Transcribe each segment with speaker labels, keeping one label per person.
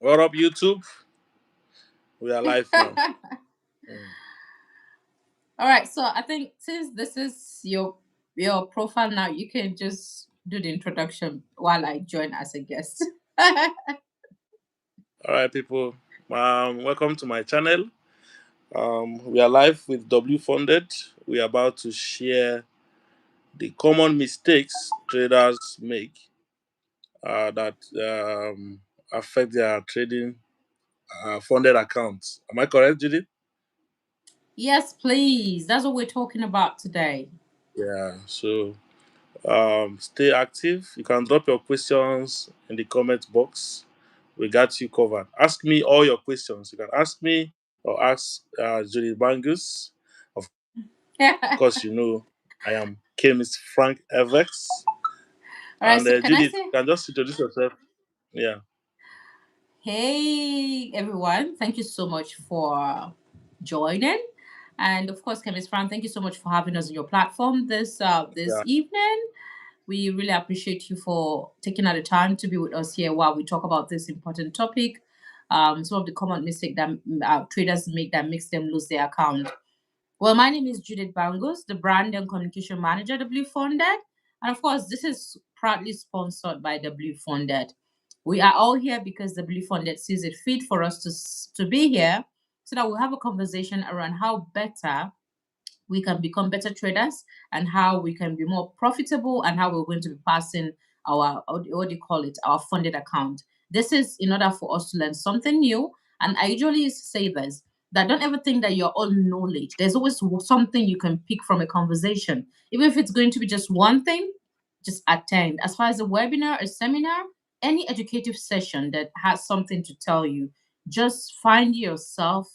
Speaker 1: What up, YouTube? We are live now.
Speaker 2: All right, so I think since this is your profile now, you can just do the introduction while I join as a guest.
Speaker 1: All right, people. Welcome to my channel. We are live with WFunded. We are about to share the common mistakes traders make that affect their trading funded accounts. Am I correct, Judith?
Speaker 2: Yes, please. That's what we're talking about today.
Speaker 1: Yeah. So stay active. You can drop your questions in the comment box. We got you covered. Ask me all your questions. You can ask me or ask Judith Bangus. Of course, you know I am Chemist Frank FX.
Speaker 2: All right,
Speaker 1: And
Speaker 2: so can I
Speaker 1: Judith,
Speaker 2: say,
Speaker 1: you can just introduce yourself. Yeah.
Speaker 2: hey everyone, thank you so much for joining. And of course, Chemist Frank, thank you so much for having us on your platform this
Speaker 1: Yeah.
Speaker 2: evening. We really appreciate you for taking out the time to be with us here while we talk about this important topic. Some of the common mistakes that traders make that makes them lose their account. Well, my name is Judith Bangos, the brand and communication manager at WFunded. And of course, this is proudly sponsored by WFunded. We are all here because WFunded sees it fit for us to be here so that we'll have a conversation around how better we can become better traders and how we can be more profitable and how we're going to be passing our what do you call it, our funded account. This is in order for us to learn something new. And I usually say this, that don't ever think that you're all knowledge. There's always something you can pick from a conversation, even if it's going to be just one thing. Just attend. As far as a webinar, a seminar, any educative session that has something to tell you, just find yourself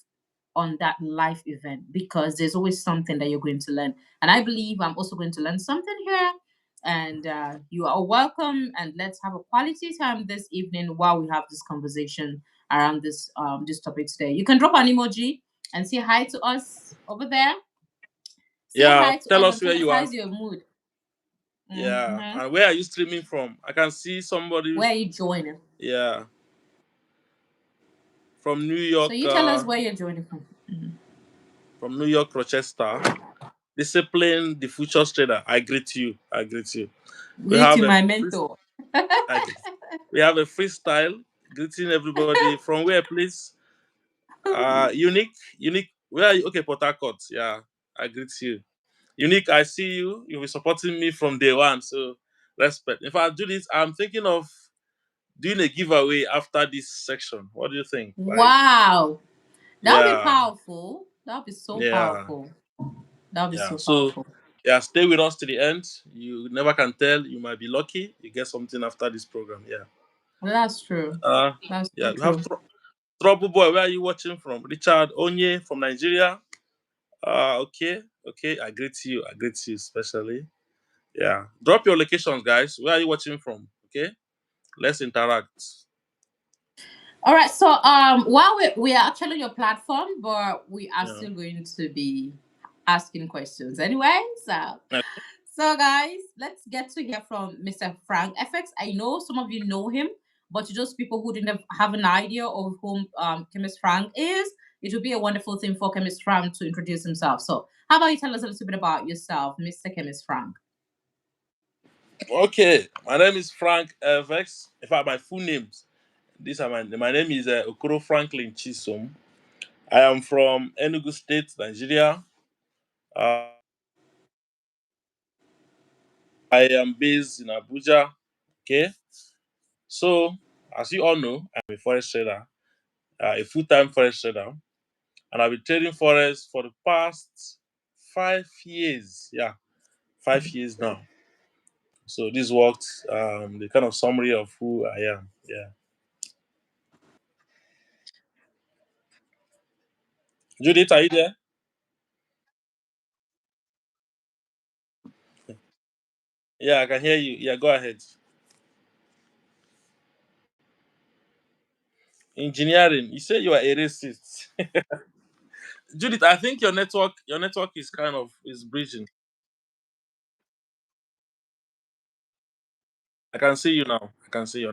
Speaker 2: on that live event because there's always something that you're going to learn. And I believe I'm also going to learn something here. And you are welcome. And let's have a quality time this evening while we have this conversation around this topic today. You can drop an emoji and say hi to us over there. Say
Speaker 1: Yeah.
Speaker 2: hi to
Speaker 1: Tell
Speaker 2: us
Speaker 1: us
Speaker 2: and
Speaker 1: where
Speaker 2: tell us
Speaker 1: you are.
Speaker 2: how's your mood.
Speaker 1: Yeah.
Speaker 2: Mm-hmm.
Speaker 1: And where are you streaming from? I can see somebody.
Speaker 2: Where are you joining?
Speaker 1: Yeah. From New
Speaker 2: So
Speaker 1: York.
Speaker 2: you tell us where you're joining from. Mhm.
Speaker 1: From New York, Rochester. Discipline, the future trader. I greet you. I greet you. We
Speaker 2: You
Speaker 1: have
Speaker 2: to
Speaker 1: a
Speaker 2: my
Speaker 1: free,
Speaker 2: mentor.
Speaker 1: I, we have a freestyle greeting everybody from where, please? Unique. Where are you? Okay, Port Harcourt. Yeah, I greet you. Unique, I see you. You'll be supporting me from day one. So respect. If I do this, I'm thinking of doing a giveaway after this section. What do you think? Like,
Speaker 2: Wow. That would be
Speaker 1: yeah,
Speaker 2: powerful. That would be so
Speaker 1: yeah.
Speaker 2: powerful. That would be
Speaker 1: Yeah.
Speaker 2: so
Speaker 1: So
Speaker 2: powerful.
Speaker 1: yeah, stay with us to the end. You never can tell. You might be lucky. You get something after this program. Yeah.
Speaker 2: Well, that's true.
Speaker 1: Uh
Speaker 2: That's so
Speaker 1: yeah. We have
Speaker 2: true.
Speaker 1: Trouble Boy. Where are you watching from? Richard Onye from Nigeria. Okay. Okay. I greet you. I greet you especially. Yeah. Drop your locations, guys. Where are you watching from? Okay. Let's interact.
Speaker 2: All right. So while we are actually on your platform, but we are
Speaker 1: Yeah.
Speaker 2: still going to be asking questions anyway.
Speaker 1: Okay.
Speaker 2: So guys, let's get to hear from Mr. Frank FX. I know some of you know him, but to those people who didn't have an idea of whom Chemist Frank is, it would be a wonderful thing for Chemist Frank to introduce himself. So how about you tell us a little bit about yourself, Mr. Chemist Frank?
Speaker 1: Okay. My name is Frank FX. In fact, my full names. These are my name is Okoro Franklin Chisom. I am from Enugu State, Nigeria. Uh, I am based in Abuja. Okay. So, as you all know, I'm a forest trader, a full-time forest trader, and I've been trading forest for the past 5 years. Yeah, 5 years now. So this worked the kind of summary of who I am. Yeah. Judith, are you there? Yeah, I can hear you. Yeah, go ahead. Engineering. You say you are a racist. Judith, I think your network is kind of is bridging. I can see you now. I can see you.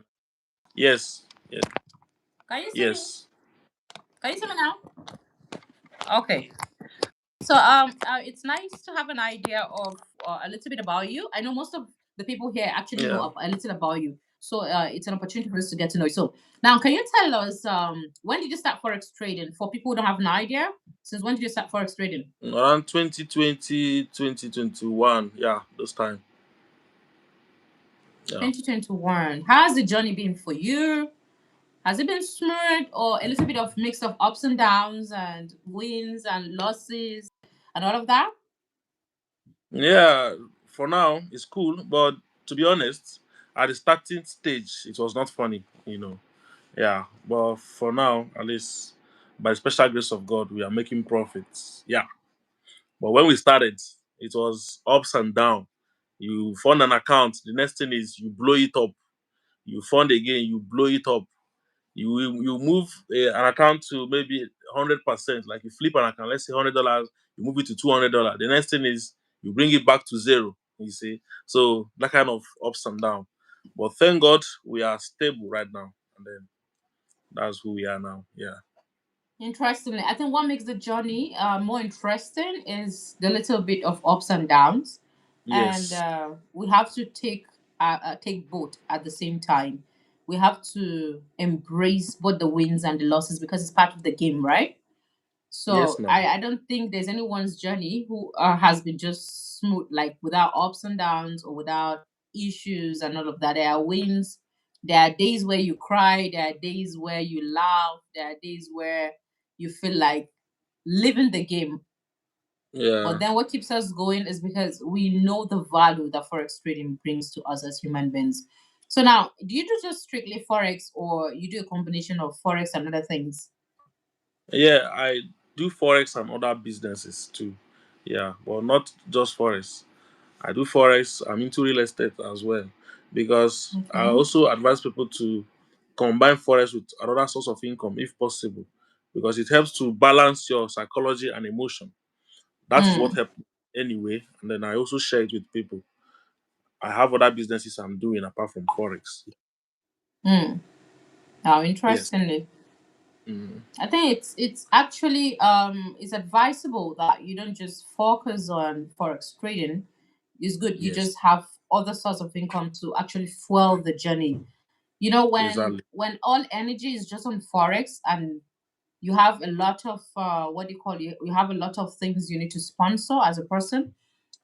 Speaker 1: Yes. Yes.
Speaker 2: Can you see me?
Speaker 1: Yes.
Speaker 2: Can you see me now? Okay. So it's nice to have an idea of a little bit about you. I know most of the people here actually know
Speaker 1: Yeah.
Speaker 2: a little about you. So it's an opportunity for us to get to know you. So now, can you tell us when did you start forex trading? For people who don't have an idea, since when did you start forex trading?
Speaker 1: Around 2020, 2021. Yeah, those time. Yeah.
Speaker 2: 2021. How has the journey been for you? Has it been smooth or a little bit of mix of ups and downs and wins and losses and all of that?
Speaker 1: Yeah, for now, it's cool. But to be honest, at the starting stage, it was not funny. Yeah. But for now, at least, by the special grace of God, we are making profits. Yeah. But when we started, it was ups and down. You fund an account, the next thing is you blow it up. You fund again, you blow it up. You move an account to maybe 100%. Like you flip an account, let's say $100, you move it to $200. The next thing is you bring it back to zero. You see, so that kind of ups and down. But thank God we are stable right now, and then that's who we are now. Yeah.
Speaker 2: Interestingly, I think what makes the journey more interesting is the little bit of ups and downs, and
Speaker 1: Yes.
Speaker 2: we have to take both at the same time. We have to embrace both the wins and the losses because it's part of the game, right?
Speaker 1: Yes.
Speaker 2: So
Speaker 1: Now.
Speaker 2: I don't think there's anyone's journey who has been just smooth, like without ups and downs or without issues and all of that. There are wins. There are days where you cry. There are days where you laugh. There are days where you feel like living the game. But
Speaker 1: Yeah.
Speaker 2: then what keeps us going is because we know the value that forex trading brings to us as human beings. So now, do you do just strictly forex, or you do a combination of forex and other things?
Speaker 1: Yeah. I do forex and other businesses too. Yeah, but not just forex. I do forex. I'm into real estate as well, because I
Speaker 2: Okay.
Speaker 1: also advise people to combine forex with another source of income if possible, because it helps to balance your psychology and emotion. That is what
Speaker 2: Mm,
Speaker 1: helped me anyway. And then I also share it with people. I have other businesses I'm doing apart from forex.
Speaker 2: mm. Now,
Speaker 1: Yes.
Speaker 2: interestingly,
Speaker 1: Mm,
Speaker 2: I think it's actually it's advisable that you don't just focus on forex trading. It's good you
Speaker 1: yes.
Speaker 2: just have other source of income to actually fuel the journey. You know,
Speaker 1: Exactly.
Speaker 2: when all energy is just on forex and you have a lot of what do you call it? You have a lot of things you need to sponsor as a person.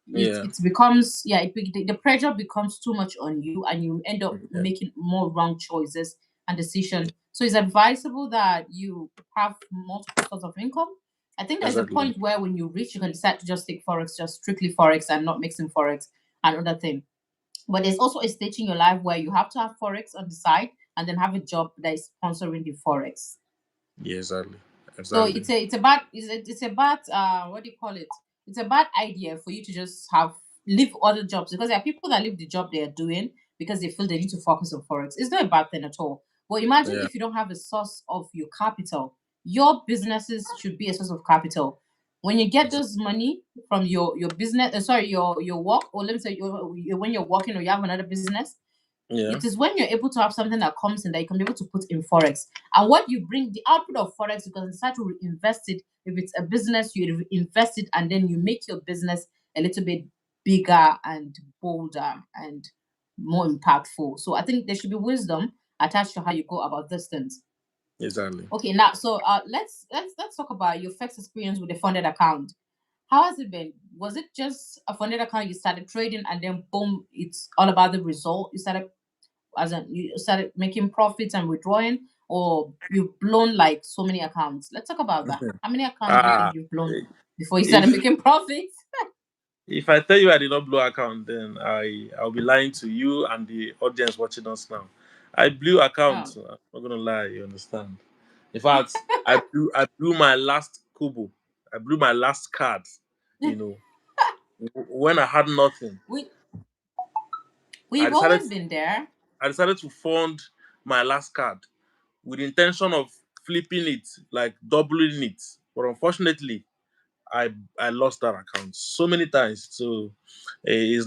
Speaker 1: Yeah.
Speaker 2: It becomes the pressure becomes too much on you and you end up
Speaker 1: Yeah.
Speaker 2: making more wrong choices and decision. So it's advisable that you have multiple sources of income. I think there's a
Speaker 1: Exactly.
Speaker 2: point where when you reach, you can decide to just take forex, just strictly forex and not mixing forex and other thing. But there's also a stage in your life where you have to have forex on the side and then have a job that is sponsoring the forex.
Speaker 1: Yeah. Exactly.
Speaker 2: So
Speaker 1: Exactly.
Speaker 2: it's a bad what do you call it? It's a bad idea for you to just have leave other jobs because there are people that leave the job they are doing because they feel they need to focus on forex. It's not a bad thing at all. But imagine
Speaker 1: Yeah.
Speaker 2: if you don't have a source of your capital. Your businesses should be a source of capital. When you get
Speaker 1: Exactly.
Speaker 2: those money from your business, sorry, your work, or let me say when you're working or you have another business,
Speaker 1: Yeah.
Speaker 2: it is when you're able to have something that comes in that you can be able to put in forex. And what you bring, the output of forex, you can start to reinvest it. If it's a business, you invest it, and then you make your business a little bit bigger and bolder and more impactful. So I think there should be wisdom attached to how you go about these things.
Speaker 1: Exactly.
Speaker 2: Okay, now so let's talk about your first experience with a funded account. How has it been? Was it just a funded account you started trading and then boom, it's all about the result? You started as in you started making profits and withdrawing, or you've blown like so many accounts? Let's talk about that. How many accounts do you
Speaker 1: Ah,
Speaker 2: think you've blown before you started
Speaker 1: if
Speaker 2: making profits?
Speaker 1: if I tell you I did not blow account, then I'll be lying to you and the audience watching us now. I blew account.
Speaker 2: Oh.
Speaker 1: I'm not gonna lie. You understand? In fact, I blew my last kobo. I blew my last card. You know, when I had nothing,
Speaker 2: we
Speaker 1: I
Speaker 2: we've
Speaker 1: decided
Speaker 2: always been there.
Speaker 1: I decided to fund my last card with the intention of flipping it, like doubling it. But unfortunately, I lost that account so many times. So it's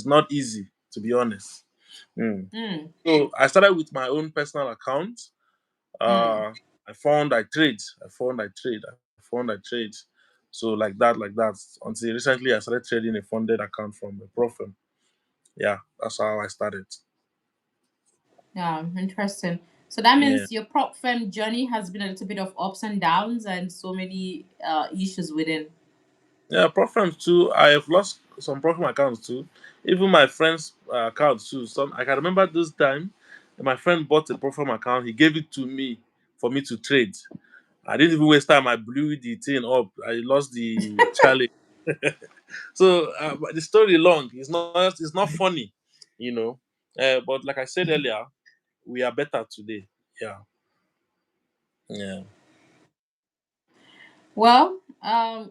Speaker 1: not easy, to be honest. Mm.
Speaker 2: Mm,
Speaker 1: So I started with my own personal account.
Speaker 2: Mm.
Speaker 1: I found I trade. I found I trade. I found I trade. So like that. Until recently, I started trading a funded account from a prof firm. Yeah, that's how I started.
Speaker 2: Yeah, interesting. So that
Speaker 1: Yeah.
Speaker 2: means your prop firm journey has been a little bit of ups and downs and so many issues within.
Speaker 1: Yeah, prof firms too. I have lost some prof firm accounts too. Even my friend's accounts too. Some I can remember this time, my friend bought a prof firm account. He gave it to me for me to trade. I didn't even waste time. I blew the thing up. I lost the challenge. So but the story long. It's not funny, you know. But like I said earlier, we are better today. Yeah, yeah,
Speaker 2: Well,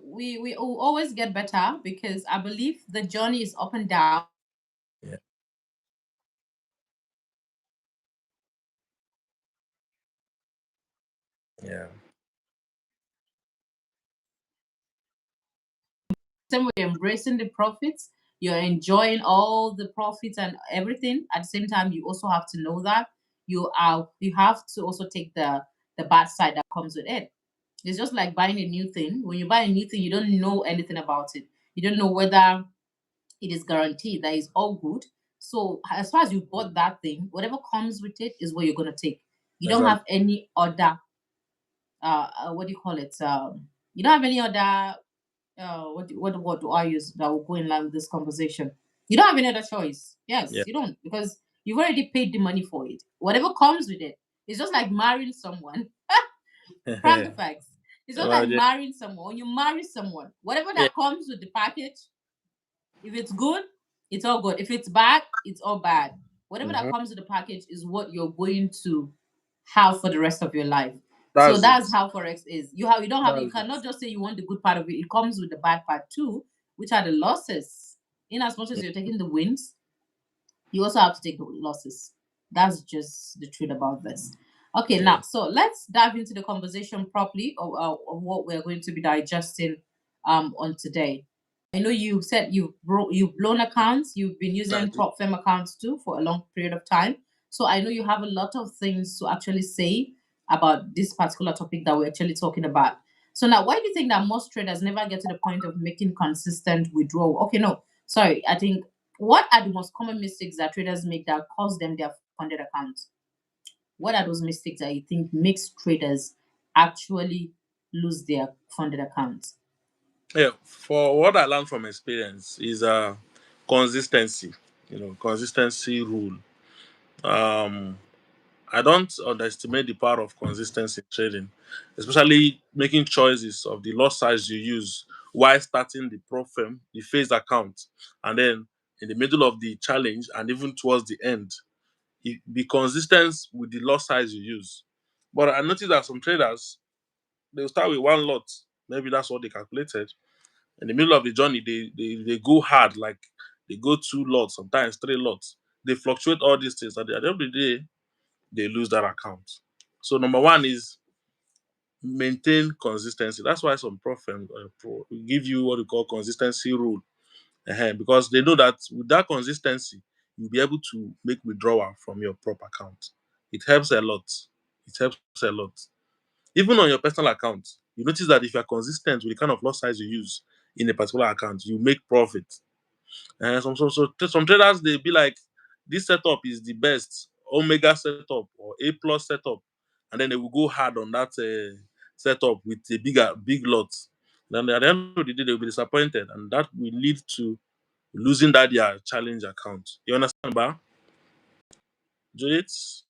Speaker 2: we will always get better because I believe the journey is up and down.
Speaker 1: yeah, yeah.
Speaker 2: Same way you're embracing the profits, you're enjoying all the profits and everything. At the same time, you also have to know that you have to also take the bad side that comes with it. It's just like buying a new thing. When you buy a new thing, you don't know anything about it. You don't know whether it is guaranteed that it's all good. So as far as you bought that thing, whatever comes with it is what you're gonna take. You don't
Speaker 1: Exactly.
Speaker 2: have any other what do you call it? You don't have any other what do I use that will go in line with this conversation? You don't have any other choice. Yes,
Speaker 1: Yeah.
Speaker 2: you don't because you've already paid the money for it. Whatever comes with it, it's just like marrying someone. Crack the facts. It's just like
Speaker 1: Well,
Speaker 2: marrying someone. When you marry someone, whatever
Speaker 1: yeah.
Speaker 2: that comes with the package, if it's good, it's all good. If it's bad, it's all bad. Whatever that
Speaker 1: Hmm.
Speaker 2: comes with the package is what you're going to have for the rest of your life. So
Speaker 1: That's it.
Speaker 2: that's how forex is. You don't have you
Speaker 1: That's it.
Speaker 2: cannot just say you want the good part of it. It comes with the bad part too, which are the losses. In as much as you're taking the wins, you also have to take the losses. That's just the truth about this. Okay,
Speaker 1: Yeah.
Speaker 2: now so let's dive into the conversation properly of what we're going to be digesting on today. I know you said you've blown accounts, you've been using
Speaker 1: Exactly.
Speaker 2: prop firm accounts too for a long period of time. So I know you have a lot of things to actually say about this particular topic that we're actually talking about. So now, why do you think that most traders never get to the point of making consistent withdrawal? Okay, no, sorry. I think what are the most common mistakes that traders make that cost them their funded accounts? What are those mistakes that you think makes traders actually lose their funded accounts?
Speaker 1: Yeah. For what I learned from experience is consistency. Consistency rule. Um, I don't underestimate the power of consistency in trading, especially making choices of the lot size you use while starting the pro firm, the phase account, and then in the middle of the challenge and even towards the end. Be consistent with the lot size you use. But I noticed that some traders they'll start with one lot. Maybe that's what they calculated. In the middle of the journey, they go hard, like they go two lots, sometimes three lots. They fluctuate all these things. At the end of the day, they lose that account. So number one is maintain consistency. That's why some firms give you what we call consistency rule. Because they know that with that consistency, you'll be able to make withdrawal from your prop account. It helps a lot. It helps a lot. Even on your personal account, you notice that if you're consistent with the kind of lot size you use in a particular account, you make profit. Some traders they be like, this setup is the best omega setup or A plus setup, and then they will go hard on that setup with a big lot. Then at the end of the day, they'll be disappointed, and that will lead to losing that their challenge account. You understand, ba? Judith,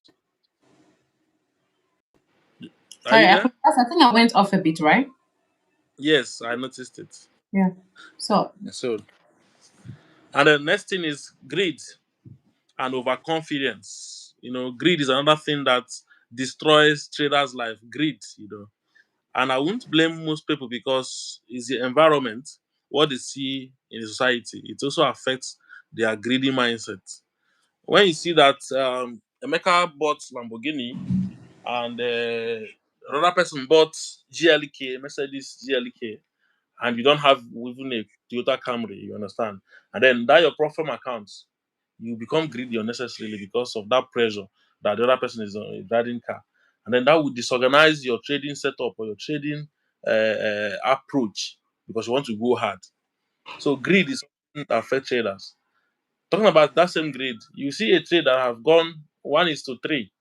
Speaker 1: are
Speaker 2: Sorry,
Speaker 1: you
Speaker 2: I
Speaker 1: there?
Speaker 2: apologize. I think I went off a bit, right?
Speaker 1: Yes, I noticed it.
Speaker 2: Yeah. So
Speaker 1: So, and the next thing is greed and overconfidence. Greed is another thing that destroys traders' life. Greed, and I won't blame most people because it's the environment, what they see in the society. It also affects their greedy mindset. When you see that Emeka bought Lamborghini and another person bought GLK, Mercedes GLK, and you don't have even a Toyota Camry, you understand? And then that your profit account, you become greedy unnecessarily because of that pressure that the other person is driving car. and then that will disorganize your trading setup or your trading approach because you want to go hard. So greed is something that affects traders. Talking about that same greed, you see a trade that have gone 1:3.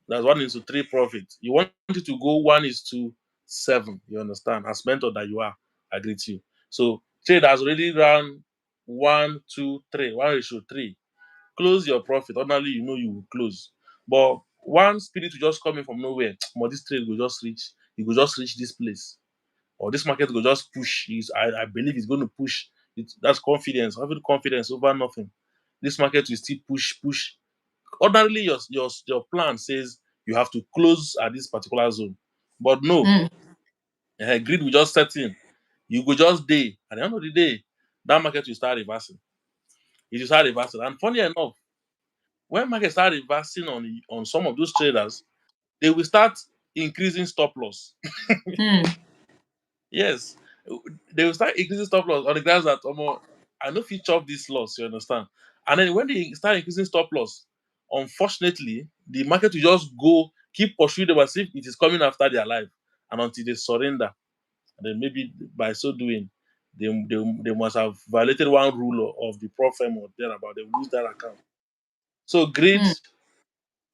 Speaker 1: That's 1:3 profit. You want it to go 1:7. You understand? As mentor that you are, I greet you. So trade has already run 1:3, 1:3. Close your profit. Ordinarily, you know you will close. But one spirit will just come in from nowhere. But this trade will just reach, it will just reach this place. Or this market will just push. I believe it's going to push. That's confidence. Having confidence over nothing. This market will still push. Ordinarily, your plan says you have to close at this particular zone. But no,
Speaker 2: Mm.
Speaker 1: greed will just set in. You go just day. At the end of the day, that market will start reversing. It will start reversing. And funny enough, when market start reversing on some of those traders, they will start increasing stop loss.
Speaker 2: Mm.
Speaker 1: Yes, they will start increasing stop loss on the grounds that I know if you chop this loss, you understand. And then when they start increasing stop loss, unfortunately, the market will just go keep pursuing them as if it is coming after their life, and until they surrender, and then maybe by so doing, they must have violated one rule of the prop firm or thereabout. They will lose that account. So greed,
Speaker 2: Mm.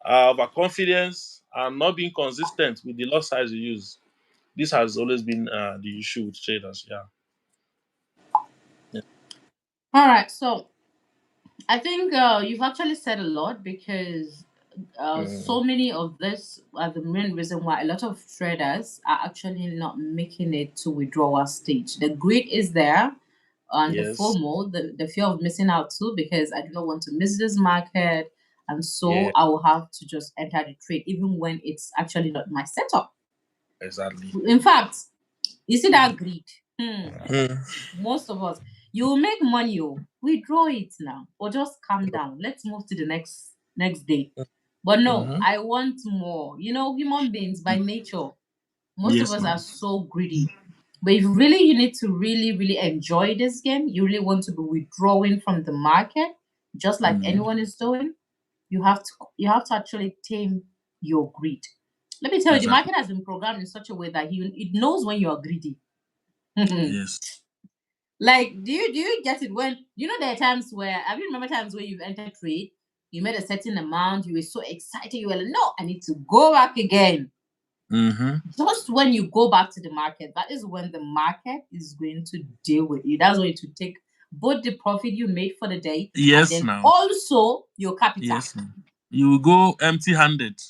Speaker 1: overconfidence, and not being consistent with the lot size you use. This has always been the issue with traders. Yeah. Yeah.
Speaker 2: All right. So I think you've actually said a lot because
Speaker 1: Mm,
Speaker 2: so many of this are the main reason why a lot of traders are actually not making it to withdrawal stage. The greed is there, and the
Speaker 1: yes.
Speaker 2: FOMO, the fear of missing out too, because I do not want to miss this market, and so
Speaker 1: Yeah.
Speaker 2: I will have to just enter the trade even when it's actually not my setup.
Speaker 1: Exactly.
Speaker 2: In fact, you see that greed.
Speaker 1: Mm,
Speaker 2: Most of us, you will make money, oh, withdraw it now, or just calm down. Let's move to the next day. But no,
Speaker 1: mm-hmm.
Speaker 2: I want more. Human beings by nature, most of
Speaker 1: Yes,
Speaker 2: us are
Speaker 1: ma'am.
Speaker 2: so greedy. But if really you need to really, really enjoy this game, you really want to be withdrawing from the market, just like
Speaker 1: Mm,
Speaker 2: anyone is doing, you have to actually tame your greed. Let me tell you, the
Speaker 1: exactly.
Speaker 2: market has been programmed in such a way that it knows when you are greedy.
Speaker 1: Yes.
Speaker 2: Like, do you get it when there are times where have you remember times where you've entered trade, you made a certain amount, you were so excited, you were like, no, I need to go back again.
Speaker 1: Mm-hmm.
Speaker 2: Just when you go back to the market, that is when the market is going to deal with you. That's when to take both the profit you made for the day and
Speaker 1: Yes,
Speaker 2: then
Speaker 1: now.
Speaker 2: also your capital.
Speaker 1: Yes, ma'am. You will go empty-handed.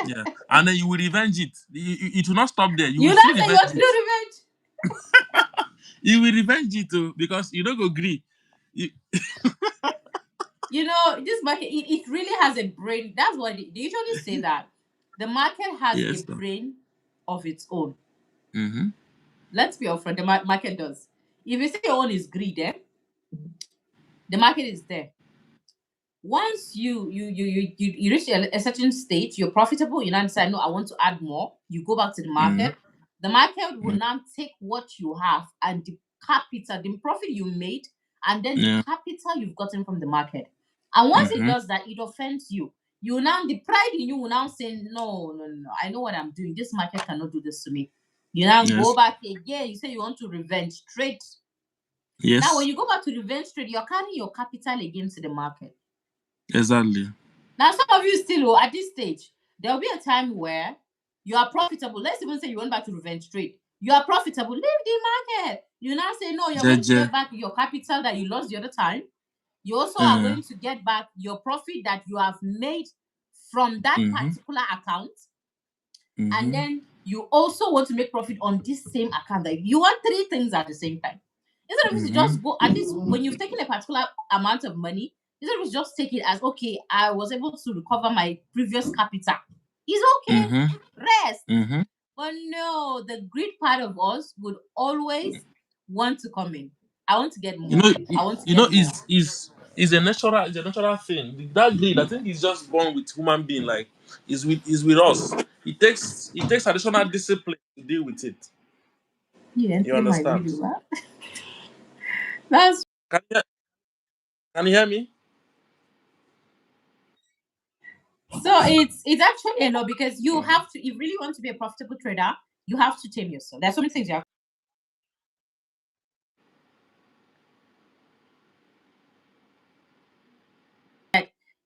Speaker 1: Yeah, and then you will revenge it. It will not stop there. You
Speaker 2: You
Speaker 1: will
Speaker 2: now
Speaker 1: still
Speaker 2: say you
Speaker 1: revenge
Speaker 2: want to
Speaker 1: it.
Speaker 2: do revenge.
Speaker 1: You will revenge it too because you don't go agree. You,
Speaker 2: This market, it really has a brain. That's why they usually say that the market has a
Speaker 1: yes, ma'am.
Speaker 2: brain of its own.
Speaker 1: Mm-hmm.
Speaker 2: Let's be upfront. The market does. If you say your own is greed, the market is there. Once you reach a certain stage, you're profitable. You now decide, no, I want to add more. You go back to the
Speaker 1: Mm-hmm.
Speaker 2: market. The market will now take what you have and the capital, the profit you made, and then the
Speaker 1: Yeah.
Speaker 2: capital you've gotten from the market. And once it
Speaker 1: Mm-hmm.
Speaker 2: does that, it offends you. You now the pride in you will now say, no, no, no, I know what I'm doing. This market cannot do this to me. You now go
Speaker 1: Yes.
Speaker 2: back again. You say you want to revenge trade. Now, when
Speaker 1: Yes.
Speaker 2: you go back to revenge trade, you're carrying your capital against the market.
Speaker 1: Exactly.
Speaker 2: Now, some of you still, at this stage, there will be a time where you are profitable. Let's even say you went back to revenge trade. You are profitable. Leave the market. You now say, no, you're going to
Speaker 1: Jeje.
Speaker 2: get back your capital that you lost the other time. You also are
Speaker 1: Mm-hmm.
Speaker 2: going to get back your profit that you have made from that
Speaker 1: Mm-hmm.
Speaker 2: particular account. And
Speaker 1: Mm-hmm.
Speaker 2: then you also want to make profit on this same account. That you want three things at the same time. Instead of you to
Speaker 1: Mm-hmm.
Speaker 2: just go, at least when you've taken a particular amount of money, instead of you just take it as, okay, I was able to recover my previous capital. It's okay.
Speaker 1: Mm-hmm.
Speaker 2: Rest.
Speaker 1: Mm-hmm.
Speaker 2: But no, the greed part of us would always want to come in. I want to get
Speaker 1: You know,
Speaker 2: more. I want to get more.
Speaker 1: is a natural thing. That greed, I think, is just born with human being. Like, is with us. It takes additional discipline to deal with it.
Speaker 2: You
Speaker 1: You
Speaker 2: enter my
Speaker 1: understand?
Speaker 2: video. Huh? That's
Speaker 1: Can you, can you hear me?
Speaker 2: So it's actually a lot because you have to, if you really want to be a profitable trader, you have to tame yourself. There's so many things you have.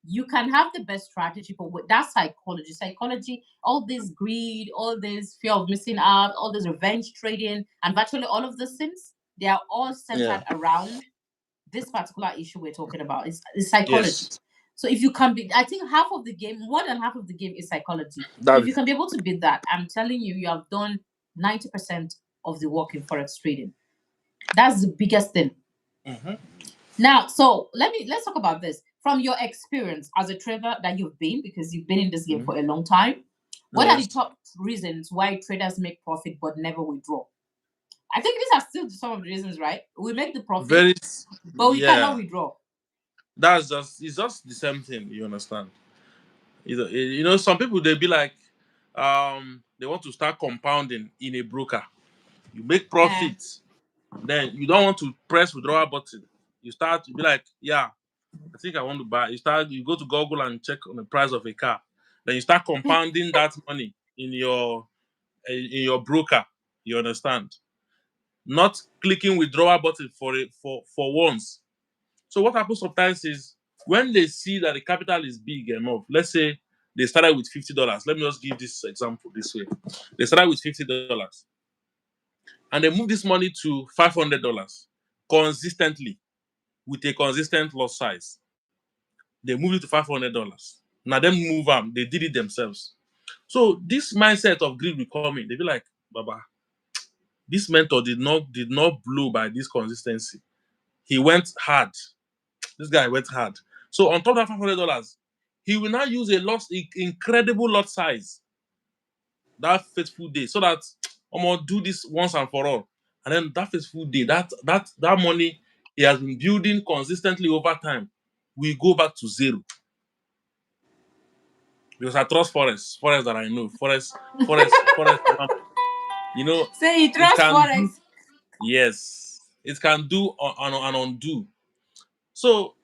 Speaker 2: You can have the best strategy, but with that psychology, all this greed, all this fear of missing out, all this revenge trading, and virtually all of those things, they are all
Speaker 1: Yeah.
Speaker 2: centered around this particular issue we're talking about. It's psychology.
Speaker 1: Yes.
Speaker 2: So if you can be, I think half of the game, more than half of the game is psychology. So
Speaker 1: That
Speaker 2: if you
Speaker 1: is.
Speaker 2: can be able to beat that, I'm telling you, you have done 90% of the work in forex trading. That's the biggest thing.
Speaker 1: Mhm.
Speaker 2: Now, so let's talk about this from your experience as a trader that you've been, because you've been in this game
Speaker 1: Mhm.
Speaker 2: for a long time. What are the
Speaker 1: Yes.
Speaker 2: top reasons why traders make profit but never withdraw? I think these are still some of the reasons, right? We make the profit,
Speaker 1: Very.
Speaker 2: but we cannot
Speaker 1: Yeah.
Speaker 2: withdraw.
Speaker 1: That's just. It's just the same thing. You understand? Some people they be like, they want to start compounding in a broker. You make
Speaker 2: Eh.
Speaker 1: profits, then you don't want to press withdrawal button. You start to be like, yeah, I think I want to buy. You go to Google and check on the price of a car. Then you start compounding that money in your broker. You understand? Not clicking withdrawal button for once. So what happens sometimes is when they see that the capital is big enough, let's say they started with $50. Let me just give this example this way. They started with $50 and they move this money to $500 consistently with a consistent loss size. They move it to $500. Now them move them, they did it themselves. So this mindset of greed will come in. They be like, Baba, this mentor did not blow by this consistency. He went hard. This guy went hard. So on top of that $500, he will now use a incredible lot size that faithful day, so that I'm gonna do this once and for all. And then that faithful day, that money he has been building consistently over time, we go back to zero. Because I trust forest that I know. Forest.
Speaker 2: Say you
Speaker 1: It
Speaker 2: trust
Speaker 1: can do.
Speaker 2: forex.
Speaker 1: Yes, it can do and undo. So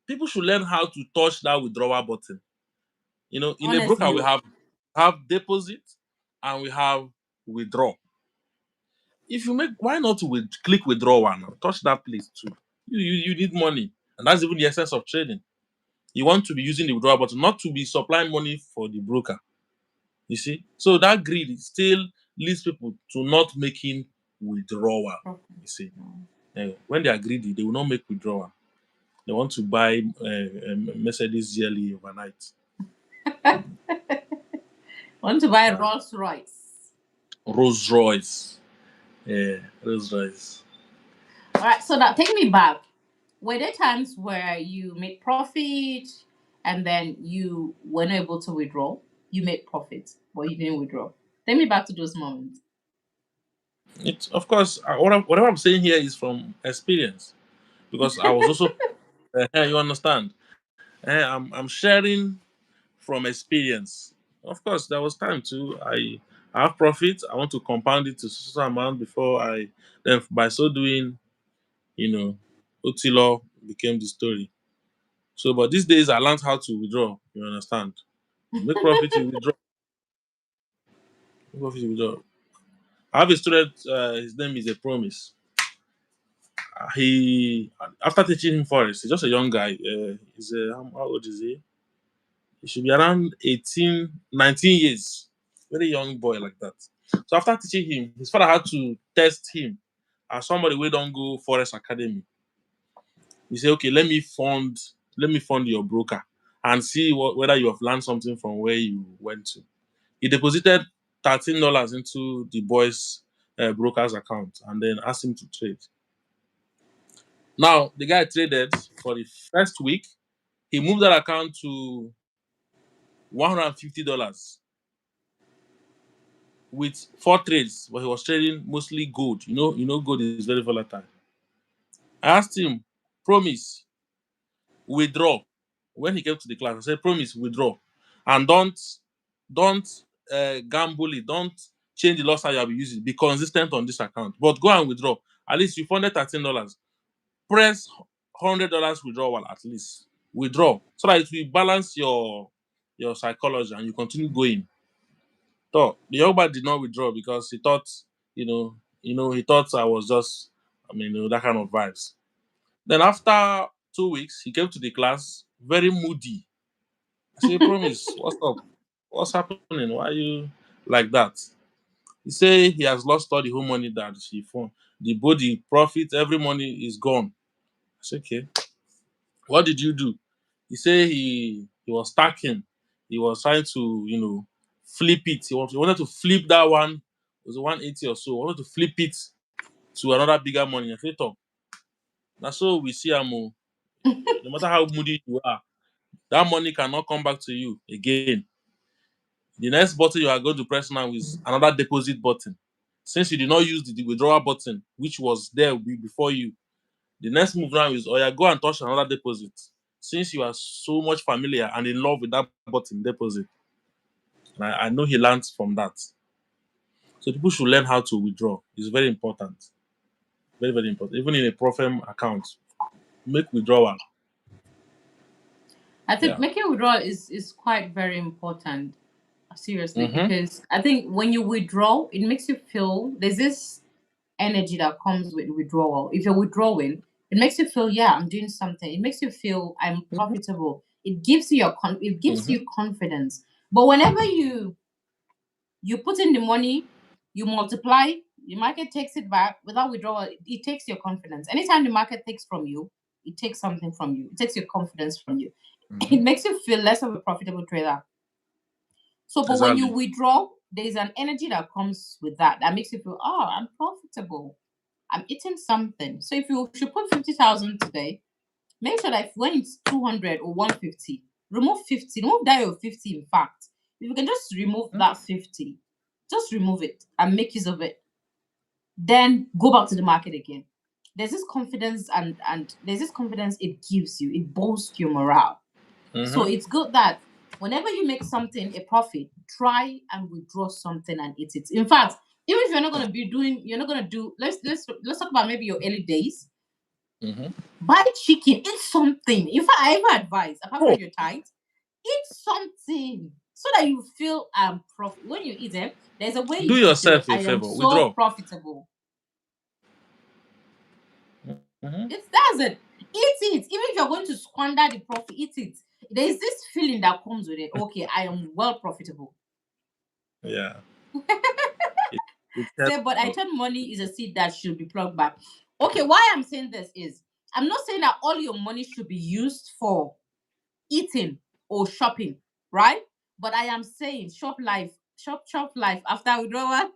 Speaker 1: people should learn how to touch that withdrawal button. In a broker we
Speaker 2: Honestly,
Speaker 1: have deposit and we have withdraw. If you make, why not click withdraw one now? Touch that place too. You need money, and that's even the essence of trading. You want to be using the withdrawal button, not to be supplying money for the broker. You see, so that greed still leads people to not making withdrawal. You see, when they are greedy, they will not make withdrawal. They want to buy Mercedes yearly overnight.
Speaker 2: want to buy
Speaker 1: Uh,
Speaker 2: Rolls Royce.
Speaker 1: Rolls Royce. Yeah, Rolls Royce.
Speaker 2: All right, so now take me back. Were there times where you made profit and then you weren't able to withdraw? You made profit, but you didn't withdraw. Take me back to those moments.
Speaker 1: It's of course whatever I'm saying here is from experience because I was also you understand. I'm sharing from experience. Of course, there was time too. I have profit. I want to compound it to certain amount before I then by so doing, Otilo became the story. So, but these days I learned how to withdraw. You understand? Make profit, you withdraw. Make profit, you withdraw. I have a student. His name is a promise. He After teaching him forest, he's just a young guy. He's how old is he? He should be around 18, 19 years. Very young boy like that. So after teaching him, his father had to test him as somebody we don't go forest academy. He said, okay, let me fund your broker and see whether you have learned something from where you went to. He deposited $13 into the boy's broker's account and then asked him to trade. Now the guy traded for the first week. He moved that account to $150 with 4 trades, but he was trading mostly gold. Gold is very volatile. I asked him, promise, withdraw. When he came to the class, I said, promise, withdraw. And don't gamble it. Don't change the loss that you have been using. Be consistent on this account. But go and withdraw. At least you funded $13. Press $100 withdrawal at least. Withdraw so that it will balance your psychology and you continue going. So the young man did not withdraw because he thought, he thought I was just, that kind of vibes. Then after 2 weeks, he came to the class very moody. I said, Promise, what's up? What's happening? Why are you like that? He said he has lost all the whole money that he found. The body, profit, every money is gone. I said, okay. What did you do? He said he was stacking. He was trying to, flip it. He wanted to flip that one. It was 180 or so. He wanted to flip it to another bigger money. I said, "Tom, now so we see Amo. No matter how moody you are, that money cannot come back to you again. The next button you are going to press now is another deposit button. Since you did not use the withdrawal button, which was there before you, the next move now is, oh yeah, go and touch another deposit. Since you are so much familiar and in love with that button deposit. And I know he learns from that. So people should learn how to withdraw. It's very important. Very, very important. Even in a Profem account, make withdrawal.
Speaker 2: I think
Speaker 1: Yeah.
Speaker 2: making withdrawal is quite very important, seriously,
Speaker 1: Mm-hmm.
Speaker 2: because I think when you withdraw, it makes you feel there's this energy that comes with withdrawal. If you're withdrawing, it makes you feel, yeah, I'm doing something. It makes you feel I'm profitable. It gives you it gives you confidence. But whenever you put in the money, you multiply, the market takes it back without withdrawal, it takes your confidence. Anytime the market takes from you, it takes something from you. It takes your confidence from you. It makes you feel less of a profitable trader. So, but when you
Speaker 1: Exactly.
Speaker 2: withdraw, there's an energy that comes with that makes you feel, oh, I'm profitable. I'm eating something. So if you should put 50,000 today, make sure that when it's 200 or 150, remove 50, remove that your 50. In fact, if you can just remove that 50, just remove it and make use of it. Then go back to the market again. There's this confidence and there's this confidence it gives you. It boosts your morale. So it's good that whenever you make something a profit, try and withdraw something and eat it. In fact, even if you're not gonna you're not gonna do. Let's talk about maybe your early days. Buy chicken, eat something. In fact, I ever advise, apart from your tithe, eat something so that you feel profit. When you eat them, there's a way
Speaker 1: Do
Speaker 2: you feel.
Speaker 1: yourself a
Speaker 2: I am
Speaker 1: favor.
Speaker 2: so
Speaker 1: Withdraw.
Speaker 2: profitable. That's it. Eat it. Even if you're going to squander the profit, eat it. There's this feeling that comes with it. Okay, I am well profitable.
Speaker 1: Yeah.
Speaker 2: Say, but I thought money is a seed that should be plugged back. Okay, why I'm saying this is I'm not saying that all your money should be used for eating or shopping, right? But I am saying shop life after withdrawal.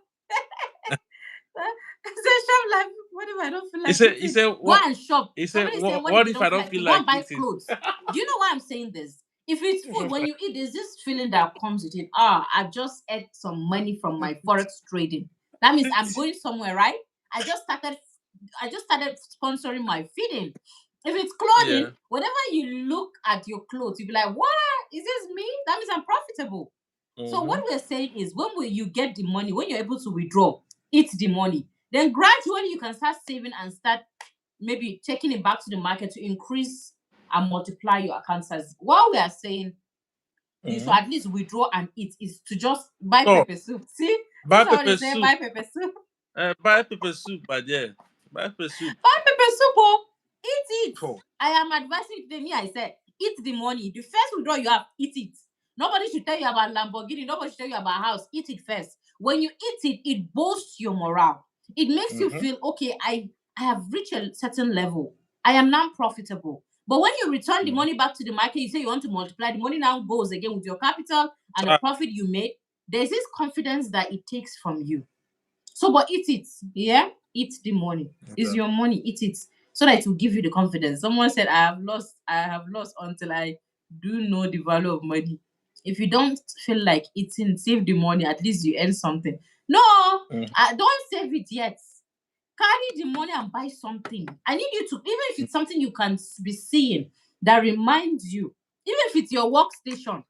Speaker 2: Say shop life. What if I don't feel like
Speaker 1: He
Speaker 2: eating?
Speaker 1: said
Speaker 2: Go
Speaker 1: what?
Speaker 2: and shop.
Speaker 1: He said
Speaker 2: Somebody saying, what if
Speaker 1: what
Speaker 2: you
Speaker 1: if
Speaker 2: don't
Speaker 1: I
Speaker 2: feel
Speaker 1: don't
Speaker 2: like
Speaker 1: feel
Speaker 2: eating? Go and
Speaker 1: like
Speaker 2: buy
Speaker 1: eating?
Speaker 2: clothes. Do you know why I'm saying this? If it's food, when you eat, there's this feeling that comes with it. I just ate some money from my forex trading. That means I'm going somewhere, right? I just started sponsoring my feeding. If it's clothing, whenever you look at your clothes, you'll be like, what? Is this me? That means I'm profitable. So what we're saying is you get the money, when you're able to withdraw, eat the money. Then gradually you can start saving and start maybe taking it back to the market to increase and multiply your account size. What we are saying you should at least withdraw and eat is to just buy pepper soup. See?
Speaker 1: Buy
Speaker 2: This is how they
Speaker 1: pepper
Speaker 2: say
Speaker 1: soup.
Speaker 2: buy pepper soup.
Speaker 1: Buy pepper soup, my dear. Buy pepper soup.
Speaker 2: Buy pepper soup, oh. Eat it. I am advising today. Me, I said, eat the money. The first withdrawal you have, eat it. Nobody should tell you about Lamborghini. Nobody should tell you about house. Eat it first. When you eat it, it boosts your morale. It makes you feel, okay, I have reached a certain level. I am now profitable. But when you return the money back to the market, you say you want to multiply, the money now goes again with your capital and the profit you made. There's this confidence that it takes from you. So, but eat it. Yeah? Eat the money. It's your money. Eat it. So that it will give you the confidence. Someone said, I have lost until I do know the value of money. If you don't feel like eating, save the money, at least you earn something. No, don't save it yet. Carry the money and buy something. I need you to, even if it's something you can be seeing that reminds you, even if it's your workstation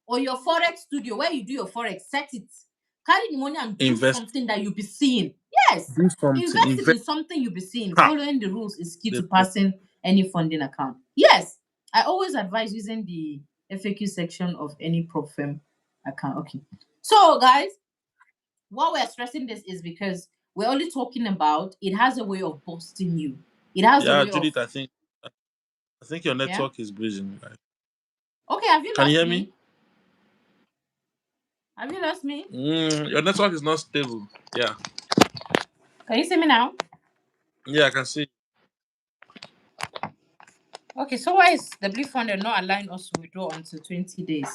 Speaker 2: or your forex studio where you do your forex, set it. Carry the money and do something that you'll be seeing. Yes. Invest it in something you'll be seeing. Following the rules is key to passing any funding account. Yes. I always advise using the FAQ section of any prop firm account. Okay. So guys, what we're stressing this is because we're only talking about it has a way of busting you. It has a
Speaker 1: Yeah,
Speaker 2: way of
Speaker 1: Judith, I think your
Speaker 2: yeah.
Speaker 1: network is breathing.
Speaker 2: Okay, have you
Speaker 1: Can you
Speaker 2: lost
Speaker 1: hear me?
Speaker 2: me? Have you lost me?
Speaker 1: Your network is not stable. Yeah.
Speaker 2: Can you see me now?
Speaker 1: Yeah, I can see.
Speaker 2: Okay, so why is the Blue Funded not allowing us to withdraw until 20 days?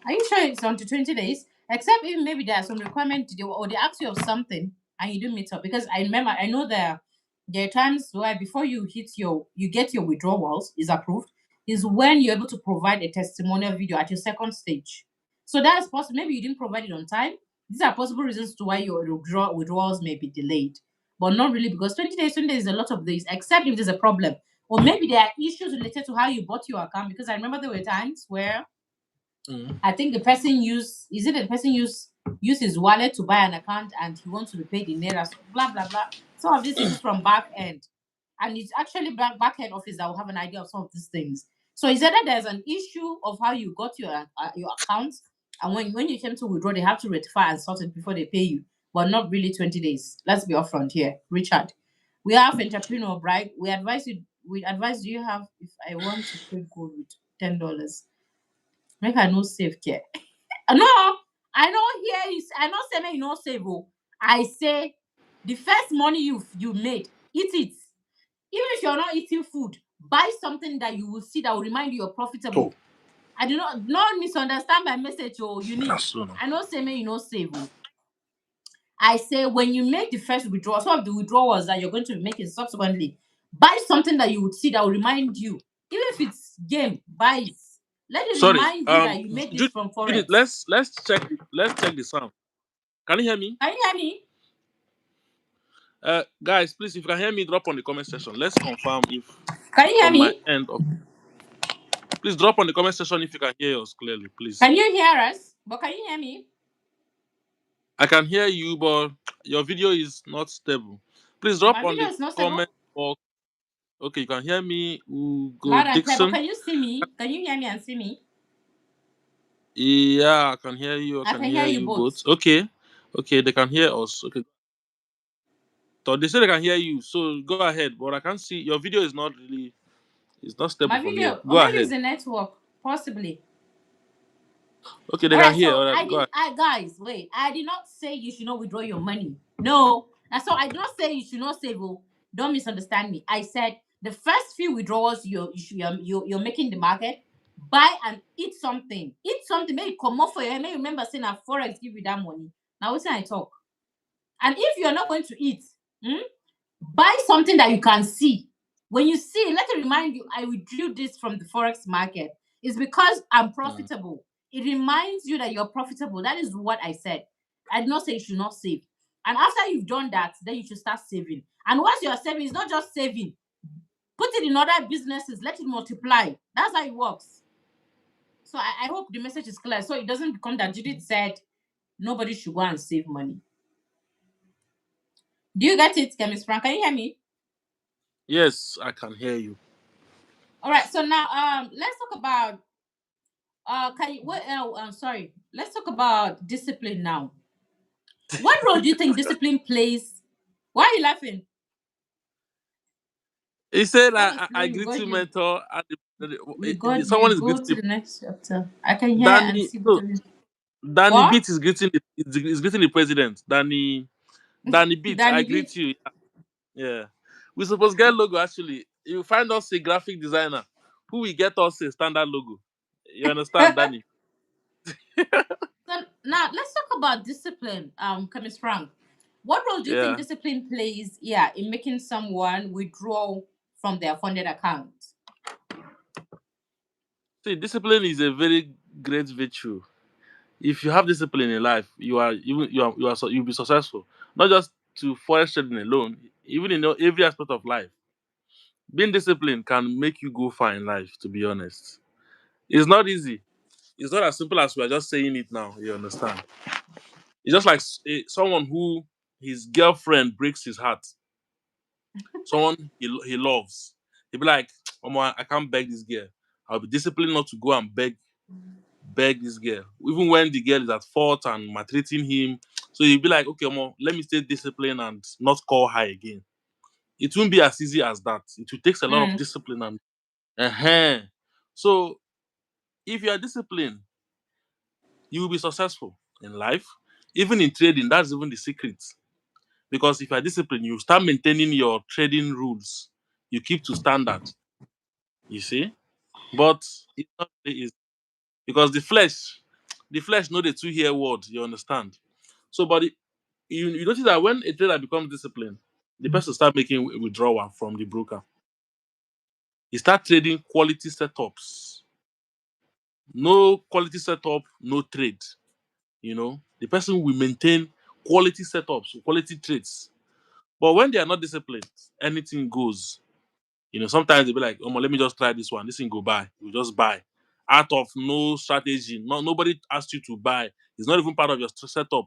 Speaker 2: Are you sure it's until 20 days? Except even maybe there are some requirements or they ask you of something and you didn't meet up. Because I remember, I know there are times where before you get your withdrawals is approved, is when you're able to provide a testimonial video at your second stage. So that's possible. Maybe you didn't provide it on time. These are possible reasons to why your withdrawals may be delayed. But not really because 20 days is a lot of days, except if there's a problem. Or maybe there are issues related to how you bought your account. Because I remember there were times where
Speaker 1: Mm.
Speaker 2: I think the person use his wallet to buy an account and he wants to be paid in naira, so blah blah blah. Some of these issues from back end, and it's actually back end office that will have an idea of some of these things. So it's either there's an issue of how you got your account, and when you came to withdraw, they have to rectify and sort it before they pay you, but not really 20 days. Let's be upfront here, Richard. We have entrepreneur, right? We advise you. We advise. Do you have? If I want to trade gold with $10. Make I no save care. No, I know here is I not say make you no save. Oh. I say the first money you made, eat it. Even if you're not eating food, buy something that you will see that will remind you you're
Speaker 1: Oh,
Speaker 2: profitable. I do not misunderstand my message. Oh, unique.
Speaker 1: that's so.
Speaker 2: I not say make you no save. Oh. I say when you make the first withdrawal, some of the withdrawals that you're going to be making subsequently, buy something that you would see that will remind you. Even if it's game, buy it. Let it
Speaker 1: Sorry.
Speaker 2: remind you that you made this from
Speaker 1: Judith,
Speaker 2: Forex.
Speaker 1: let's check the sound. Can you hear me?
Speaker 2: Can you hear me?
Speaker 1: Guys, please, if you can hear me, drop on the comment section. Let's confirm if
Speaker 2: Can you hear
Speaker 1: on my
Speaker 2: me?
Speaker 1: end of. Please drop on the comment section if you can hear us clearly, please.
Speaker 2: Can you hear us? But can you hear me?
Speaker 1: I can hear you, but your video is not stable. Please drop
Speaker 2: My
Speaker 1: on
Speaker 2: video
Speaker 1: the
Speaker 2: is not stable.
Speaker 1: comment box. Okay, you can hear me. Ugo
Speaker 2: Loud and clear. But
Speaker 1: Dixon.
Speaker 2: can you see me? Can you hear me and see me?
Speaker 1: Yeah, I can hear you. I
Speaker 2: I
Speaker 1: can
Speaker 2: can hear
Speaker 1: hear
Speaker 2: you
Speaker 1: you both.
Speaker 2: both.
Speaker 1: Okay. Okay, they can hear us. Okay. So they say they can hear you. So go ahead. But I can't see your video is not really it's not stable
Speaker 2: My
Speaker 1: from here.
Speaker 2: video, or
Speaker 1: Go
Speaker 2: maybe it's
Speaker 1: ahead.
Speaker 2: the network, possibly.
Speaker 1: Okay, they
Speaker 2: All
Speaker 1: can
Speaker 2: right,
Speaker 1: hear.
Speaker 2: so
Speaker 1: All right, go ahead.
Speaker 2: guys, wait. I did not say you should not withdraw your money. No, that's all. I did not say you should not save. Oh, don't misunderstand me. I said the first few withdrawals you're making the market, buy and eat something. Eat something. Maybe come off for you. Maybe remember saying that forex give you that money. Now what's I talk? And if you're not going to eat, hmm, buy something that you can see. When you see, let it remind you, I withdrew this from the forex market. It's because I'm
Speaker 1: Mm.
Speaker 2: profitable. It reminds you that you're profitable. That is what I said. I did not say you should not save. And after you've done that, then you should start saving. And once you're saving, it's not just saving. Put it in other businesses. Let it multiply. That's how it works. So I hope the message is clear. So it doesn't become that Judith said nobody should go and save money. Do you get it, Chemist Frank? Can you hear me?
Speaker 1: Yes, I can hear you.
Speaker 2: All right. So now let's talk about can you what sorry. Let's talk about discipline now. What role do you think discipline plays? Why are you laughing?
Speaker 1: He said
Speaker 2: Go on,
Speaker 1: I
Speaker 2: slow, you
Speaker 1: greet
Speaker 2: got
Speaker 1: you,
Speaker 2: you.
Speaker 1: mentor. And
Speaker 2: You
Speaker 1: someone is
Speaker 2: go to
Speaker 1: greeting
Speaker 2: the next chapter. I can hear and
Speaker 1: Danny.
Speaker 2: see both
Speaker 1: No,
Speaker 2: of you.
Speaker 1: Danny
Speaker 2: What?
Speaker 1: Beat is greeting the president. Danny Beat, I
Speaker 2: Danny B.
Speaker 1: greet you. Yeah. We supposed to get logo actually. You find us a graphic designer who will get us a standard logo. You understand,
Speaker 2: So
Speaker 1: Danny?
Speaker 2: now let's talk about discipline, Chemist Frank. What role do you think
Speaker 1: Yeah.
Speaker 2: discipline plays, yeah, in making someone withdraw from their funded account?
Speaker 1: See, discipline is a very great virtue. If you have discipline in life, you'll be successful. Not just to forex trading alone, even in every aspect of life. Being disciplined can make you go far in life. To be honest, it's not easy. It's not as simple as we're just saying it now. You understand? It's just like someone who his girlfriend breaks his heart. Someone he loves. He'll be like, "Omo, I can't beg this girl. I'll be disciplined not to go and beg. beg this girl, even when the girl is at fault and maltreating him. So he'll be like, okay, let me stay disciplined and not call her again. It won't be as easy as that. It will take a lot of
Speaker 2: Mm.
Speaker 1: discipline and so if you are disciplined, you will be successful in life. Even in trading, that's even the secret. Because if you are disciplined, you start maintaining your trading rules. You keep to standard. You see? But it's not really easy. Because the flesh know the two hear word, you understand? So but you notice that when a trader becomes disciplined, the person start making withdrawal from the broker. He start trading quality setups. No quality setup, no trade. The person will maintain quality setups, quality trades. But when they are not disciplined, anything goes. Sometimes they'll be like, oh, let me just try this one. This thing go buy. You just buy. Out of no strategy. Nobody asked you to buy. It's not even part of your setup.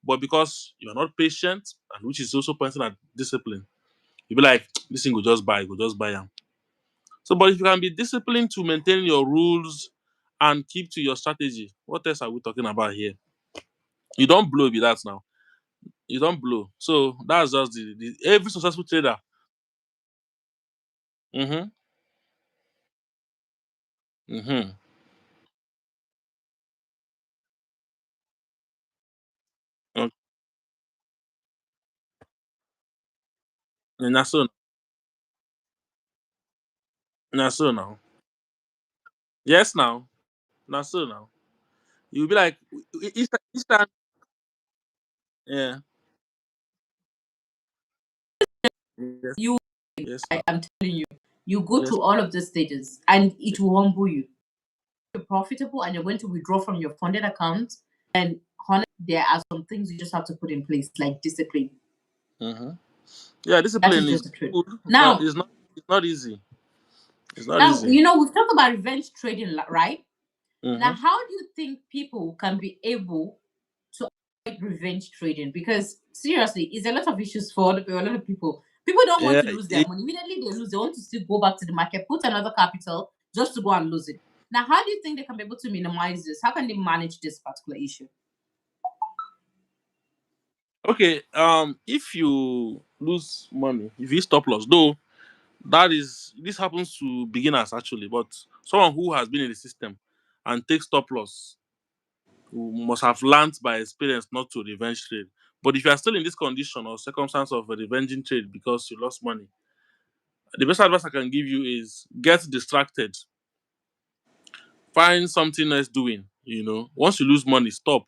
Speaker 1: But because you're not patient, and which is also pointing at discipline, you'll be like, this thing go just buy. Go just buy them. So, but if you can be disciplined to maintain your rules and keep to your strategy, what else are we talking about here? You don't blow with that now. You don't blow. So that's just the every successful trader. Mm-hmm. Mm-hmm. Okay. And that's so now. Yes, now. That's so now. You'll be like, each time, yeah. Yes,
Speaker 2: You,
Speaker 1: yes,
Speaker 2: I
Speaker 1: now.
Speaker 2: am telling you, you go
Speaker 1: Yes.
Speaker 2: through all of the stages and it will humble you. You're profitable and you're going to withdraw from your funded account. And honestly, there are some things you just have to put in place, like discipline.
Speaker 1: Mm-hmm. Yeah,
Speaker 2: That
Speaker 1: discipline
Speaker 2: is
Speaker 1: is
Speaker 2: discipline.
Speaker 1: good, but
Speaker 2: Now,
Speaker 1: it's not easy. It's not
Speaker 2: now
Speaker 1: easy.
Speaker 2: we've talked about revenge trading, right? Now,
Speaker 1: Mm-hmm.
Speaker 2: how do you think people can be able to avoid revenge trading? Because seriously, it's a lot of issues for a lot of people. People don't want
Speaker 1: Yeah,
Speaker 2: to lose their money. Immediately they lose, they want to still go back to the market, put another capital just to go and lose it. Now, how do you think they can be able to minimize this? How can they manage this particular issue?
Speaker 1: okay. If you lose money, if you stop loss, though, this happens to beginners actually, but someone who has been in the system and takes stop loss who must have learned by experience not to revenge trade. But if you are still in this condition or circumstance of a revenging trade because you lost money, the best advice I can give you is get distracted. Find something else doing. Once you lose money, stop.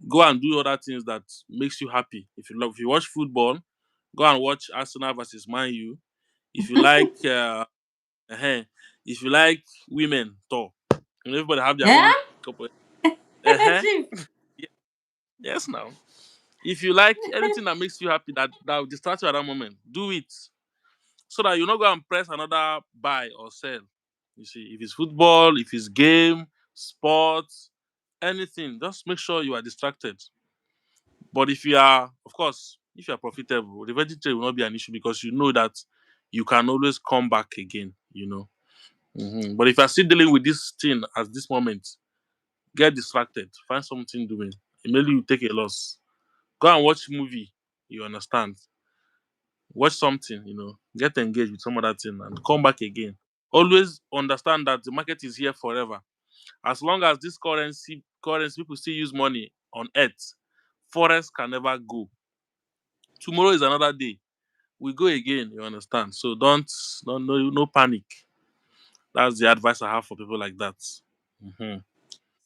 Speaker 1: Go and do other things that makes you happy. If you watch football, go and watch Arsenal versus Man U. If you like, if you like women, talk. Everybody have their
Speaker 2: Yeah?
Speaker 1: own couple. Uh-huh.
Speaker 2: Chief.
Speaker 1: Yes, now. If you like anything that makes you happy, that will distract you at that moment, do it. So that you not go and press another buy or sell. You see, if it's football, if it's game, sports, anything, just make sure you are distracted. But if you are, of course, if you are profitable, the veggie trade will not be an issue because you know that you can always come back again. But if you are still dealing with this thing at this moment, get distracted, find something doing. Immediately you take a loss. Go and watch movie. You understand? Watch something. Get engaged with some other thing and come back again. Always understand that the market is here forever. As long as this currency people still use money on earth, forex can never go. Tomorrow is another day. We go again, you understand? So don't no panic. That's the advice I have for people like that. Mhm.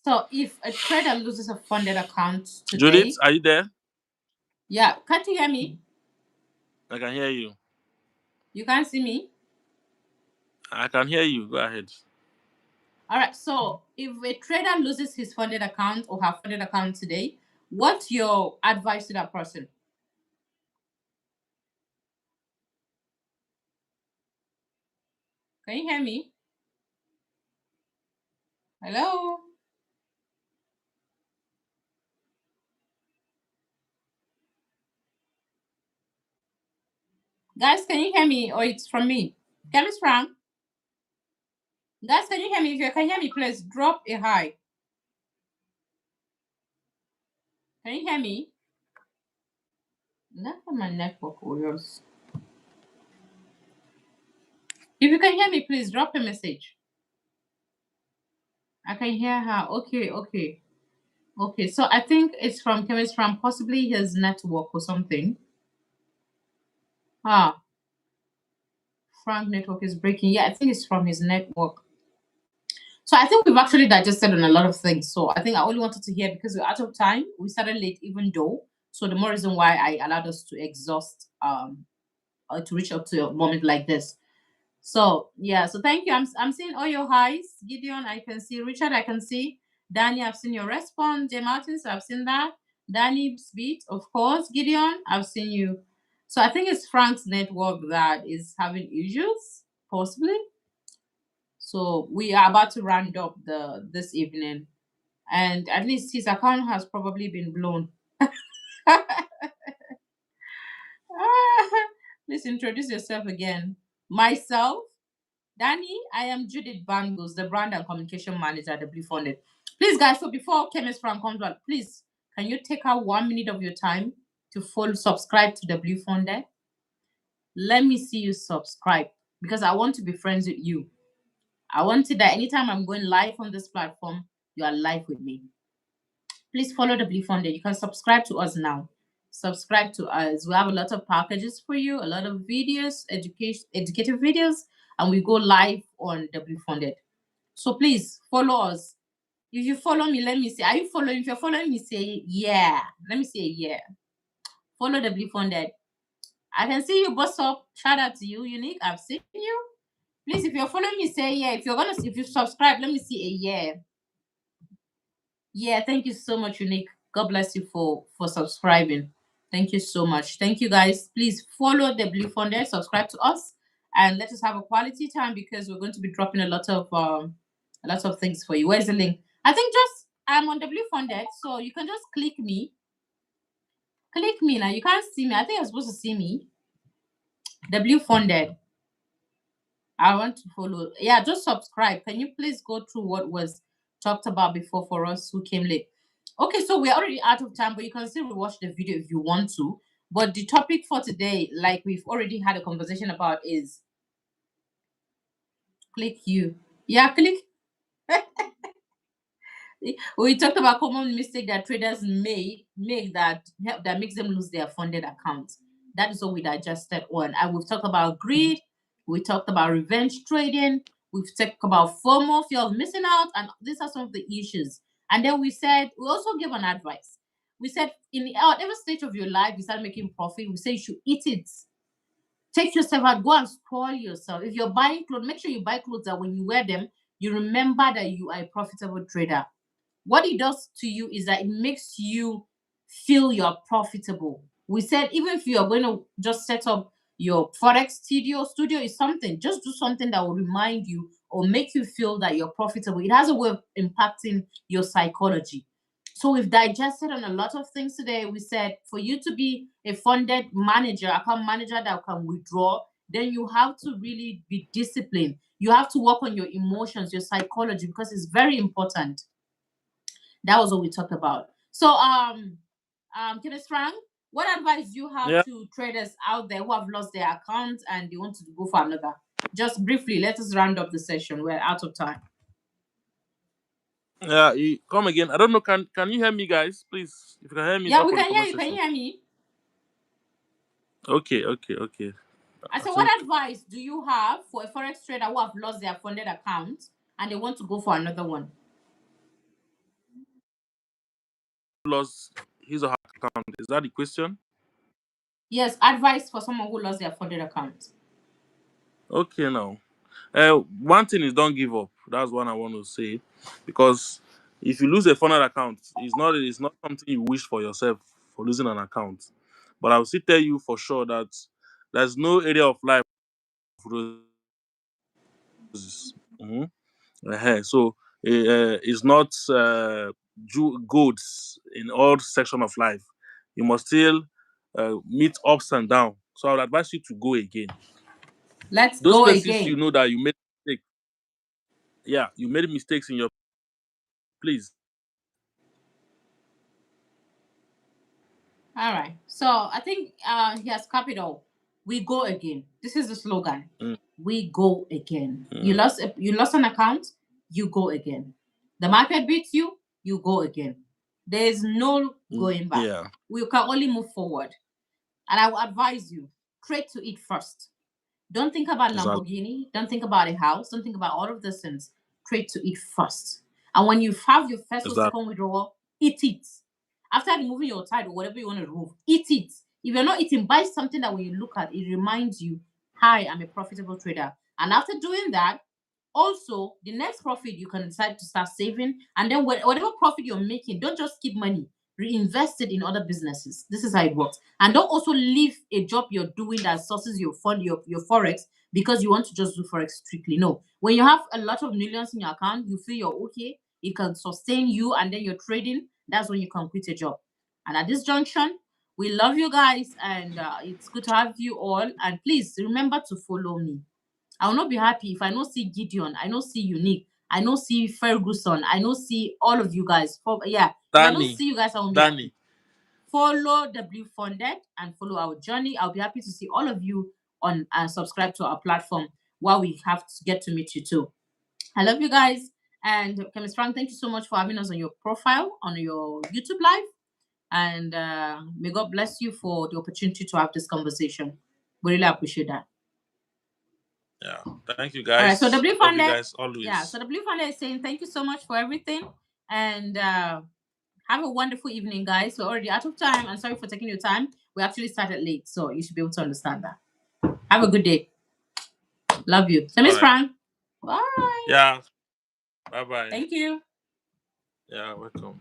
Speaker 2: So if a trader loses a funded account
Speaker 1: Judith,
Speaker 2: today,
Speaker 1: are you there?
Speaker 2: yeah, can't you hear me?
Speaker 1: I can hear you.
Speaker 2: You can't see me?
Speaker 1: I can hear you. Go ahead.
Speaker 2: All right. So if a trader loses his funded account or her funded account today, what's your advice to that person? Can you hear me? Hello? Guys, can you hear me? Or it's from me? Chemist Frank? Guys, can you hear me? If you can hear me, please drop a hi. Can you hear me? Not from my network or yours. If you can hear me, please drop a message. I can hear her. Okay, okay. Okay, so I think it's from Chemist Frank, possibly his network or something. Ah, Frank network is breaking. Yeah, I think it's from his network. So I think we've actually digested on a lot of things. So I think I only wanted to hear because we're out of time. We started late, even though. So the more reason why I allowed us to exhaust to reach up to a moment like this. So yeah, so thank you. I'm seeing all your highs. Gideon, I can see. Richard, I can see. Danny, I've seen your response. J Martins, I've seen that. Danny's beat, of course. Gideon, I've seen you. So I think it's Frank's network that is having issues, possibly. So we are about to round up this evening, and at least his account has probably been blown. Please introduce yourself again. Myself, Danny, I am Judith Bangles, the brand and communication manager at WFunded. Please, guys, so before Chemist Frank comes back, please, can you take out 1 minute of your time to subscribe to WFunded? Let me see you subscribe because I want to be friends with you. I want it that anytime I'm going live on this platform, you are live with me. Please follow WFunded. You can subscribe to us now. Subscribe to us. We have a lot of packages for you, a lot of videos, educative videos, and we go live on WFunded. So please follow us. If you follow me, let me see. Are you following? If you're following me, say yeah. Let me see a yeah. Follow WFunded. I can see you, boss up. Shout out to you, Unique. I've seen you. Please, if you're following me, say yeah. If you subscribe, let me see a yeah. Yeah, thank you so much, Unique. God bless you for subscribing. Thank you so much. Thank you, guys. Please follow WFunded, subscribe to us, and let us have a quality time because we're going to be dropping a lot of things for you. Where's the link? I think just I'm on WFunded, so you can just click me. Click me now. You can't see me. I think you're supposed to see me. WFunded. I want to follow. Yeah, just subscribe. Can you please go through what was talked about before for us who came late? Okay, so we're already out of time, but you can still watch the video if you want to. But the topic for today, like we've already had a conversation about, is click you. Yeah, click. We talked about common mistake that traders make that makes them lose their funded accounts. That is what we digested on. And we've talked about greed, we talked about revenge trading, we've talked about FOMO, fear of missing out, and these are some of the issues. And then we also gave an advice. We said in every stage of your life, you start making profit. We say you should eat it. Take yourself out, go and spoil yourself. If you're buying clothes, make sure you buy clothes that when you wear them, you remember that you are a profitable trader. What it does to you is that it makes you feel you're profitable. We said even if you are going to just set up your forex studio is something, just do something that will remind you or make you feel that you're profitable. It has a way of impacting your psychology. So we've digested on a lot of things today. We said for you to be a funded manager, account manager that can withdraw, then you have to really be disciplined. You have to work on your emotions, your psychology, because it's very important. That was what we talked about. So, Chemist Frank, what advice do you have to traders out there who have lost their accounts and they want to go for another? Just briefly, let us round up the session. We're out of time.
Speaker 1: Yeah, come again. I don't know. Can you hear me, guys? Please, if you can hear me,
Speaker 2: Yeah,
Speaker 1: drop
Speaker 2: we
Speaker 1: on the
Speaker 2: can hear
Speaker 1: comment
Speaker 2: you. Can
Speaker 1: section.
Speaker 2: you hear me?
Speaker 1: Okay.
Speaker 2: I said,
Speaker 1: think
Speaker 2: what advice do you have for a forex trader who have lost their funded account and they want to go for another one?
Speaker 1: lost his or her account. Is that the question?
Speaker 2: Yes, advice for someone who lost their funded account.
Speaker 1: Okay, now. One thing is don't give up. That's what I want to say, because if you lose a funnel account, it's not something you wish for yourself for losing an account. But I will still tell you for sure that there's no area of life roses. So it's not goods in all section of life. You must still meet ups and downs. So I would advise you to go again.
Speaker 2: Let's
Speaker 1: Those
Speaker 2: go
Speaker 1: places you
Speaker 2: again.
Speaker 1: know that you made mistake. Yeah, you made mistakes in your. Please.
Speaker 2: All right. So I think he has copied all. We go again. This is the slogan.
Speaker 1: Mm,
Speaker 2: We go again.
Speaker 1: mm,
Speaker 2: You lost an account, you go again. The market beats you, you go again. There is no going back.
Speaker 1: yeah.
Speaker 2: We can only move forward. And I will advise you, trade to it first. Don't think about
Speaker 1: Exactly.
Speaker 2: Lamborghini. Don't think about a house. Don't think about all of these things. Trade to it first. And when you have your first or
Speaker 1: Exactly.
Speaker 2: second withdrawal, eat it. After removing your tide or whatever you want to remove, eat it. If you're not eating, buy something that when you look at it reminds you, hi, I'm a profitable trader. And after doing that, also the next profit you can decide to start saving. And then whatever profit you're making, don't just keep money, reinvest it in other businesses. This is how it works. And don't also leave a job you're doing that sources your fund, your forex, because you want to just do forex strictly. No, when you have a lot of millions in your account, you feel you're okay, it can sustain you, and then you're trading, that's when you can quit a job. And at this junction, we love you guys, and it's good to have you all. And please remember to follow me. I will not be happy if I don't see Gideon, I don't see Unique, I don't see Ferguson, I don't see all of you guys. Yeah, if I don't
Speaker 1: Danny.
Speaker 2: see you guys, I won't be
Speaker 1: Danny.
Speaker 2: happy. Follow WFunded and follow our journey. I'll be happy to see all of you on and subscribe to our platform while we have to get to meet you too. I love you guys. And Chemist Frank, thank you so much for having us on your profile, on your YouTube live. And may God bless you for the opportunity to have this conversation. We really appreciate that.
Speaker 1: Yeah. Thank you,
Speaker 2: All right.
Speaker 1: guys.
Speaker 2: So
Speaker 1: Love you
Speaker 2: WFunded,
Speaker 1: guys always.
Speaker 2: yeah. So WFunded is saying thank you so much for everything, and have a wonderful evening, guys. We're already out of time. I'm sorry for taking your time. We actually started late, so you should be able to understand that. Have a good day. Love you. So, Miss
Speaker 1: All right.
Speaker 2: Frank. Bye.
Speaker 1: Yeah. Bye bye.
Speaker 2: Thank you.
Speaker 1: Yeah, welcome.